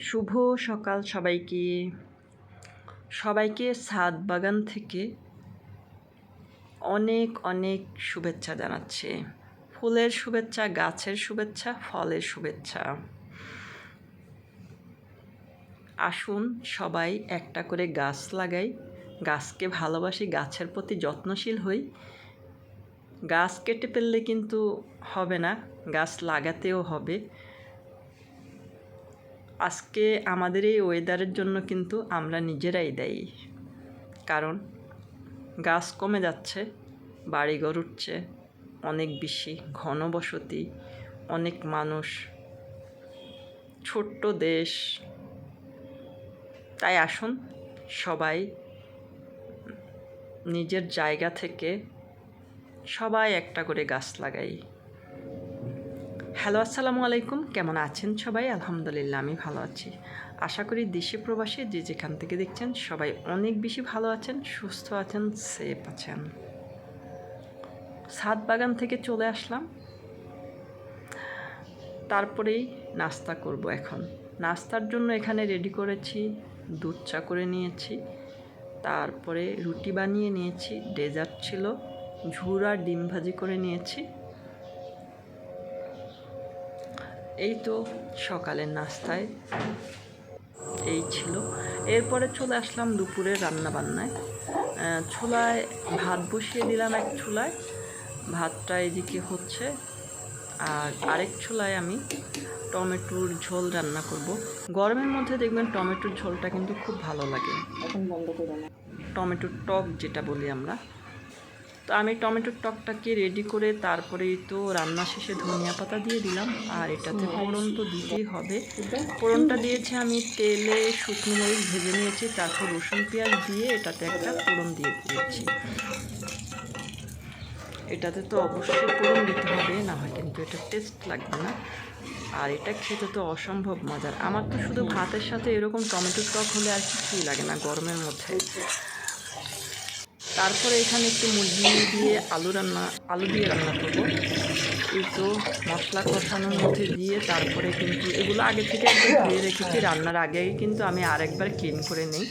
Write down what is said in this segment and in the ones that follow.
শুভ সকাল সবাইকে। সবাইকে ছাদ বাগান থেকে অনেক অনেক শুভেচ্ছা জানাচ্ছে। ফুলের শুভেচ্ছা, গাছের শুভেচ্ছা, ফলের শুভেচ্ছা। আসুন সবাই একটা করে গাছ লাগাই, গাছকে ভালোবাসি, গাছের প্রতি যত্নশীল হই। গাছ কেটে ফেললে কিন্তু হবে না, গাছ লাগাতেও হবে। আজকে আমাদের এই ওয়েদারের জন্য কিন্তু আমরা নিজেরাই দায়ী, কারণ গাছ কমে যাচ্ছে, বাড়িঘর উঠছে অনেক বেশি, ঘনবসতি, অনেক মানুষ, ছোট্ট দেশ। তাই আসুন সবাই নিজের জায়গা থেকে সবাই একটা করে গাছ লাগাই। হ্যালো, আসসালামু আলাইকুম। কেমন আছেন সবাই? আলহামদুলিল্লাহ আমি ভালো আছি। আশা করি দেশে প্রবাসী যে যেখান থেকে দেখছেন সবাই অনেক বেশি ভালো আছেন, সুস্থ আছেন, সেফ আছেন। ছাদ বাগান থেকে চলে আসলাম, তারপরেই নাস্তা করব। এখন নাস্তার জন্য এখানে রেডি করেছি, দুধ চা করে নিয়েছি, তারপরে রুটি বানিয়ে নিয়েছি, ডেজার্ট ছিল, ঝুর আর ডিম ভাজি করে নিয়েছি। এই তো সকালের নাস্তায় এই ছিল। এরপরে চলে আসলাম দুপুরের রান্নাবান্নায়। চুলায় ভাত বসিয়ে দিলাম, এক চুলায় ভাতটা এদিকে হচ্ছে, আর আরেক চুলায় আমি টমেটোর ঝোল রান্না করব। গরমের মধ্যে দেখবেন টমেটোর ঝোলটা কিন্তু খুব ভালো লাগে, টমেটোর টক যেটা বলি আমরা। তো আমি টমেটোর টকটাকে রেডি করে তারপরেই তো রান্না শেষে ধনিয়া পাতা দিয়ে দিলাম, আর এটাতে ফোড়ন তো দিতেই হবে। ফোড়নটা দিয়েছি আমি তেলে, শুকনো মরিচ ভেজে নিয়েছি, তারপর রসুন পেঁয়াজ দিয়ে এটাতে একটা ফোড়ন দিয়ে দিয়েছি। এটাতে তো অবশ্যই ফোড়ন দিতে হবে, না হয় কিন্তু এটা টেস্ট লাগবে না। আর এটা খেতে তো অসম্ভব মজার। আমার তো শুধু ভাতের সাথে এরকম টমেটোর টক হলে আর কিছুই লাগে না গরমের মধ্যে। তারপরে এখানে একটু মুরগি দিয়ে আলু দিয়ে রান্না করব। এই তো মশলা কষানোর মধ্যে দিয়ে তারপরে কিন্তু এগুলো আগে থেকে একবার ধুয়ে রেখেছি, রান্নার আগেই কিন্তু আমি আরেকবার ক্লিন করে নিই।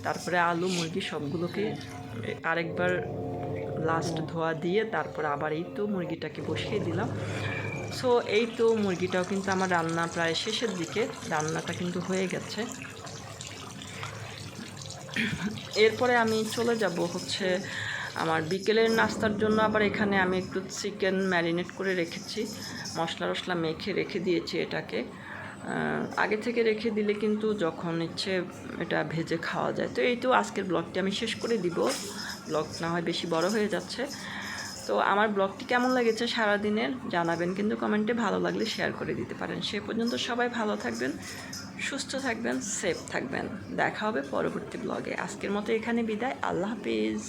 তারপরে আলু মুরগি সবগুলোকে আরেকবার লাস্ট ধোয়া দিয়ে তারপর আবার এই তো মুরগিটাকে বসিয়ে দিলাম। সো এই তো মুরগিটাও কিন্তু আমার রান্না প্রায় শেষের দিকে, রান্নাটা কিন্তু হয়ে গেছে। এরপরে আমি চলে যাব হচ্ছে আমার বিকেলের নাস্তার জন্য। আবার এখানে আমি একটু চিকেন ম্যারিনেট করে রেখেছি, মশলা টশলা মেখে রেখে দিয়েছি। এটাকে আগে থেকে রেখে দিলে কিন্তু যখন ইচ্ছে এটা ভেজে খাওয়া যায়। তো এই তো আজকের ব্লগটি আমি শেষ করে দিব, ব্লগ না হয় বেশি বড় হয়ে যাচ্ছে। তো আমার ব্লগটি কেমন লেগেছে সারাদিনের জানাবেন কিন্তু কমেন্টে, ভালো লাগলে শেয়ার করে দিতে পারেন। সে পর্যন্ত সবাই ভালো থাকবেন, সুস্থ থাকবেন, সেফ থাকবেন। দেখা হবে পরবর্তী ব্লগে। আজকের মতো এখানে বিদায়। আল্লাহ হাফিজ।